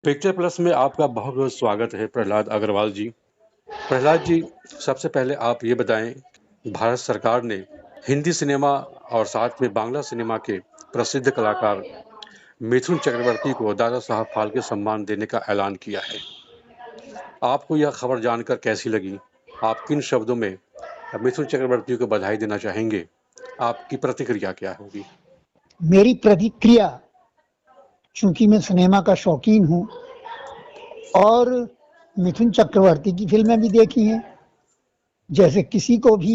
Picture plus में आपका बहुत-बहुत स्वागत है प्रहलाद अग्रवाल जी। प्रहलाद जी, सबसे पहले आप ये बताएँ, भारत सरकार ने हिंदी सिनेमा और साथ में बांग्ला सिनेमा के प्रसिद्ध कलाकार मिथुन चक्रवर्ती को दादा साहब फाल्के सम्मान देने का ऐलान किया है। आपको यह खबर जानकर कैसी लगी? आप किन शब्दों में मिथुन चक्रवर्ती को बधाई देना चाहेंगे? आपकी प्रतिक्रिया क्या होगी? मेरी प्रतिक्रिया, चूंकि मैं सिनेमा का शौकीन हूँ और मिथुन चक्रवर्ती की फिल्में भी देखी हैं। जैसे किसी को भी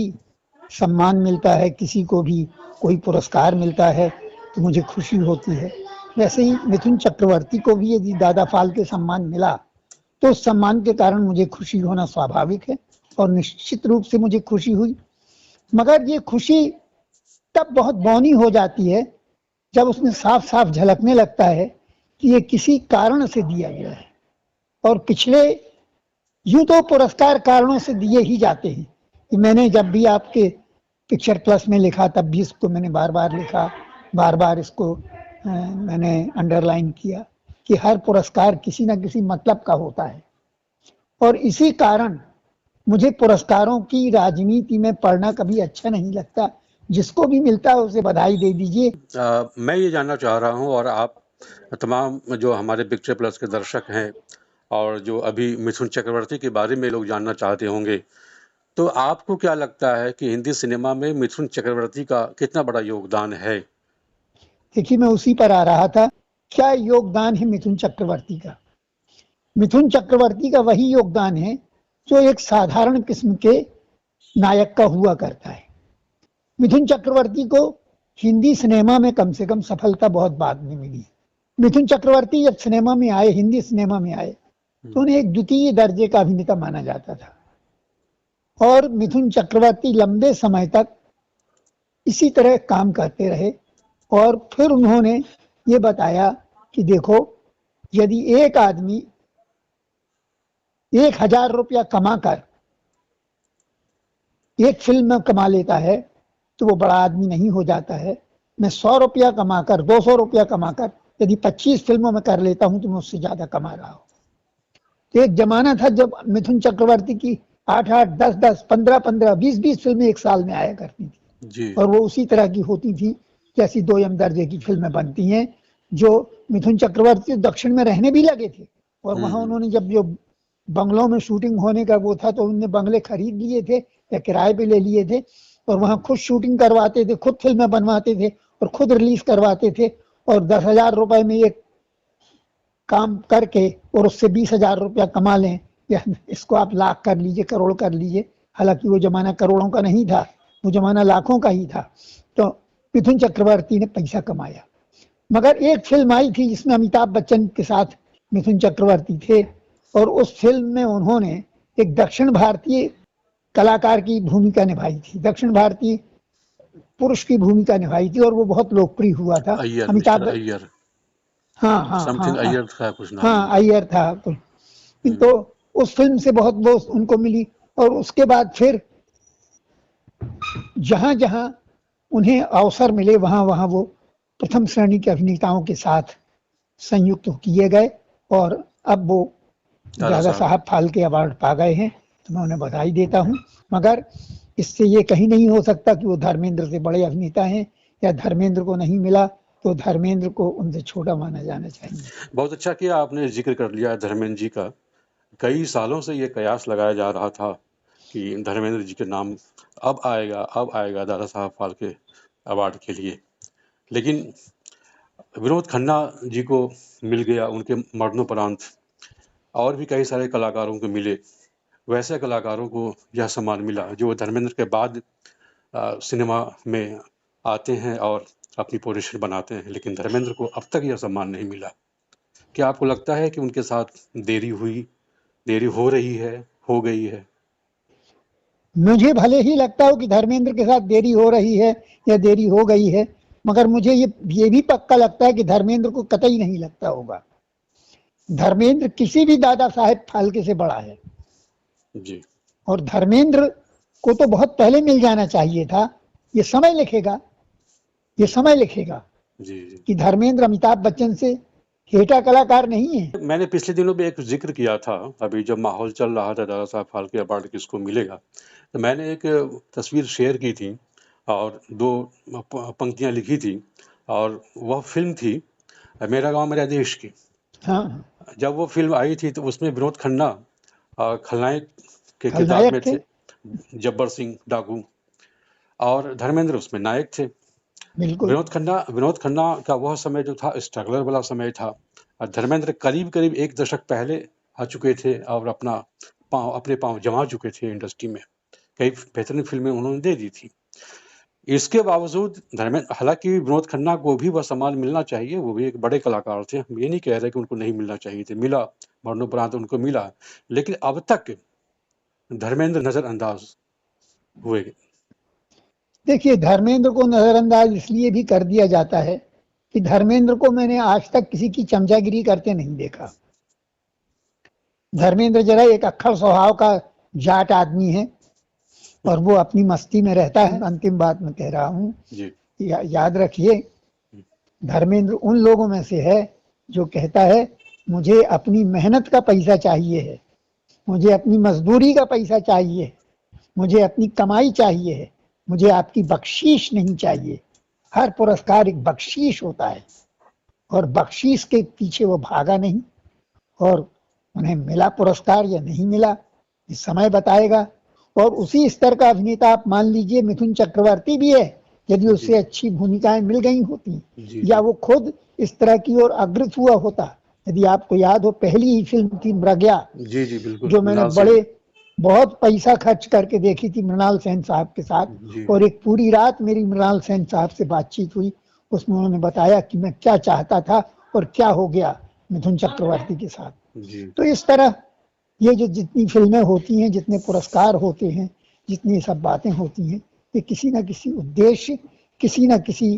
सम्मान मिलता है, किसी को भी कोई पुरस्कार मिलता है तो मुझे खुशी होती है। वैसे ही मिथुन चक्रवर्ती को भी यदि दादा फाल्के सम्मान मिला तो उस सम्मान के कारण मुझे खुशी होना स्वाभाविक है और निश्चित रूप से मुझे खुशी हुई। मगर ये खुशी तब बहुत बौनी हो जाती है जब उसमें साफ साफ झलकने लगता है कि ये किसी कारण से दिया गया है। और पिछले यूं तो पुरस्कार कारणों से दिए ही जाते हैं कि मैंने जब भी आपके पिक्चर प्लस में लिखा तब भी इसको मैंने बार बार लिखा, बार बार इसको मैंने अंडरलाइन किया कि हर पुरस्कार किसी न किसी मतलब का होता है। और इसी कारण मुझे पुरस्कारों की राजनीति में पढ़ना कभी अच्छा नहीं लगता। जिसको भी मिलता है उसे बधाई दे दीजिए। मैं ये जानना चाह रहा हूँ और आप तमाम जो हमारे पिक्चर प्लस के दर्शक हैं और जो अभी मिथुन चक्रवर्ती के बारे में लोग जानना चाहते होंगे, तो आपको क्या लगता है कि हिंदी सिनेमा में मिथुन चक्रवर्ती का कितना बड़ा योगदान है? देखिए, मैं उसी पर आ रहा था। क्या योगदान है मिथुन चक्रवर्ती का? मिथुन चक्रवर्ती का वही योगदान है जो एक साधारण किस्म के नायक का हुआ करता है। मिथुन चक्रवर्ती को हिंदी सिनेमा में कम से कम सफलता बहुत बाद में मिली। मिथुन चक्रवर्ती जब सिनेमा में आए, हिंदी सिनेमा में आए, तो उन्हें एक द्वितीय दर्जे का अभिनेता माना जाता था। और मिथुन चक्रवर्ती लंबे समय तक इसी तरह काम करते रहे और फिर उन्होंने ये बताया कि देखो, यदि एक आदमी 1000 रुपया कमाकर एक फिल्म में कमा लेता है तो वो बड़ा आदमी नहीं हो जाता है। मैं 100 रुपया कमाकर, 200 रुपया कमाकर यदि 25 फिल्मों में कर लेता हूं तो मैं उससे ज्यादा कमा रहा हूं। तो एक जमाना था जब मिथुन चक्रवर्ती की 8-8, 10-10, 15-15, 20-20 फिल्में एक साल में आया करती थी जी। और वो उसी तरह की होती थी जैसी 2M दर्जे की फिल्में बनती हैं। जो मिथुन चक्रवर्ती दक्षिण में रहने भी लगे थे और वहां उन्होंने जब जो बंगलों में शूटिंग होने का वो था तो उन्होंने बंगले खरीद लिए थे या किराए पे ले लिए थे और वहां खुद शूटिंग करवाते थे, खुद फिल्में बनवाते थे और खुद रिलीज करवाते थे। और 10,000 रुपए में एक काम करके और उससे 20,000 रुपया कमा लें, या इसको आप लाख कर लीजिए, करोड़ कर लीजिए। हालांकि वो जमाना करोड़ों का नहीं था, वो जमाना लाखों का ही था। तो मिथुन चक्रवर्ती ने पैसा कमाया। मगर एक फिल्म आई थी जिसमें अमिताभ बच्चन के साथ मिथुन चक्रवर्ती थे और उस फिल्म में उन्होंने एक दक्षिण भारतीय कलाकार की भूमिका निभाई थी, दक्षिण भारतीय पुरुष की भूमिका निभाई थी और वो बहुत लोकप्रिय हुआ था। अय्यर, मिस्टर अमिताभ, अय्यर, हाँ हाँ हाँ समथिंग हाँ, अय्यर था कुछ नाम। हाँ अय्यर था। तो उस फिल्म से बहुत वो उनको मिली और उसके बाद फिर जहां जहां उन्हें अवसर मिले वहां वहां वो प्रथम श्रेणी के अभिनेताओं के साथ संयुक्त किए गए और अब वो दादा साहब फाल्के अवार्ड पा गए हैं। तो मैं उन्हें बधाई देता हूं। मगर इससे ये कहीं नहीं हो सकता कि वो धर्मेंद्र से बड़े अभिनेता हैं या धर्मेंद्र को नहीं मिला तो धर्मेंद्र को उनसे छोटा माना जाना चाहिए। बहुत अच्छा किया आपने जिक्र कर लिया धर्मेंद्र जी का। कई सालों से ये कयास लगाया जा रहा था कि धर्मेंद्र जी के नाम अब आएगा दादा साहब फाल्के अवार्ड के लिए। लेकिन विनोद खन्ना जी को मिल गया उनके मरणोपरांत, और भी कई सारे कलाकारों को मिले। वैसे कलाकारों को यह सम्मान मिला जो धर्मेंद्र के बाद सिनेमा में आते हैं और अपनी पोजीशन बनाते हैं, लेकिन धर्मेंद्र को अब तक यह सम्मान नहीं मिला। क्या आपको लगता है कि उनके साथ देरी हो रही है, हो गई है? मुझे भले ही लगता हो कि धर्मेंद्र के साथ देरी हो रही है या देरी हो गई है, मगर मुझे ये भी पक्का लगता है कि धर्मेंद्र को कतई नहीं लगता होगा। धर्मेंद्र किसी भी दादा साहेब फाल्के से बड़ा है जी। और धर्मेंद्र को तो बहुत पहले मिल जाना चाहिए था। ये समय लिखेगा, ये समय लिखेगा जी। कि धर्मेंद्र अमिताभ बच्चन से हेठा कलाकार नहीं है। मैंने पिछले दिनों में एक जिक्र किया था, अभी जब माहौल चल रहा था दादा साहब फाल्के अवार्ड किसको मिलेगा, तो मैंने एक तस्वीर शेयर की थी और 2 पंक्तियां लिखी थी, और वह फिल्म थी मेरा गांव मेरा देश की। हाँ, जब वो फिल्म आई थी तो उसमें विनोद खन्ना खलनायक के किरदार खलनायक में थे। थे, जब्बर सिंह डाकू, और धर्मेंद्र उसमें नायक थे। बिल्कुल। विनोद खन्ना का वह समय जो था स्ट्रगलर वाला समय था, और धर्मेंद्र करीब करीब 1 दशक पहले आ चुके थे और अपने पांव जमा चुके थे इंडस्ट्री में। कई बेहतरीन फिल्में उन्होंने दे दी थी। इसके बावजूद हालांकि विनोद खन्ना को भी वह सम्मान मिलना चाहिए, वो भी एक बड़े कलाकार थे, हम ये नहीं कह रहे कि उनको नहीं मिलना चाहिए थे, मिला, मरणोपरांत उनको मिला, लेकिन अब तक धर्मेंद्र नजरअंदाज हुए। देखिए, धर्मेंद्र को नजरअंदाज इसलिए भी कर दिया जाता है कि धर्मेंद्र को मैंने आज तक किसी की चमचागिरी करते नहीं देखा। धर्मेंद्र जरा एक अक्खड़ स्वभाव का जाट आदमी है और वो अपनी मस्ती में रहता है। अंतिम बात मैं कह रहा हूँ, याद रखिए, धर्मेंद्र उन लोगों में से है जो कहता है मुझे अपनी मेहनत का पैसा चाहिए है, मुझे अपनी मजदूरी का पैसा चाहिए है, मुझे अपनी कमाई चाहिए है, मुझे आपकी बख्शीश नहीं चाहिए। हर पुरस्कार एक बख्शीश होता है और बख्शीश के पीछे वो भागा नहीं, और उन्हें मिला पुरस्कार या नहीं मिला इस समय बताएगा। और उसी स्तर का अभिनेता आप मान लीजिए मिथुन चक्रवर्ती भी है, यदि उससे अच्छी भूमिकाएं मिल गई होती या वो खुद इस तरह की ओर अग्रसर हुआ होता। यदि आपको याद हो, पहली ही फिल्म थी मृग्या, बिल्कुल, जो मैंने बहुत पैसा खर्च करके देखी थी मृणाल सेन साहब के साथ, और एक पूरी रात मेरी मृणाल सेन साहब से बातचीत हुई। उसमें उन्होंने बताया कि मैं क्या चाहता था और क्या हो गया मिथुन चक्रवर्ती के साथ। तो इस तरह ये जो जितनी फिल्में होती हैं, जितने पुरस्कार होते हैं, जितनी सब बातें होती हैं, ये किसी न किसी उद्देश्य, किसी न किसी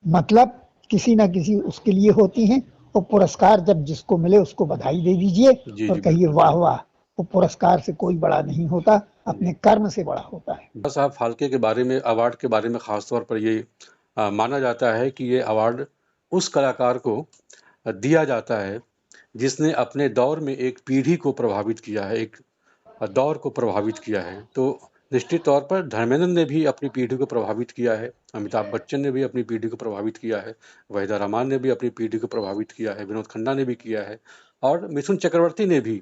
मतलब, किसी न किसी उसके लिए होती हैं। और पुरस्कार जब जिसको मिले उसको बधाई दे दीजिए और कहिए वाह वाह। वो पुरस्कार से कोई बड़ा नहीं होता, अपने कर्म से बड़ा होता है। दादा साहब फाल्के के बारे में, अवार्ड के बारे में खासतौर पर ये माना जाता है कि ये अवार्ड उस कलाकार को दिया जाता है जिसने अपने दौर में एक पीढ़ी को प्रभावित किया है, एक दौर को प्रभावित किया है। तो निश्चित तौर पर धर्मेंद्र ने भी अपनी पीढ़ी को प्रभावित किया है, अमिताभ बच्चन ने भी अपनी पीढ़ी को प्रभावित किया है, वहीदा रहमान ने भी अपनी पीढ़ी को प्रभावित किया है, विनोद खन्ना ने भी किया है, और मिथुन चक्रवर्ती ने भी,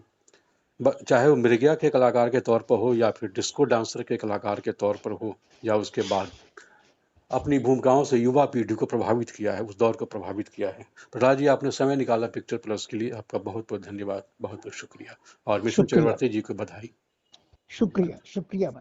चाहे वो मृग्या के कलाकार के तौर पर हो या फिर डिस्को डांसर के कलाकार के तौर पर हो, या उसके बाद अपनी भूमिकाओं से युवा पीढ़ी को प्रभावित किया है, उस दौर को प्रभावित किया है। प्रहलाद जी, आपने समय निकाला पिक्चर प्लस के लिए, आपका बहुत बहुत धन्यवाद, बहुत बहुत शुक्रिया, और मिथुन चक्रवर्ती जी को बधाई। शुक्रिया, शुक्रिया।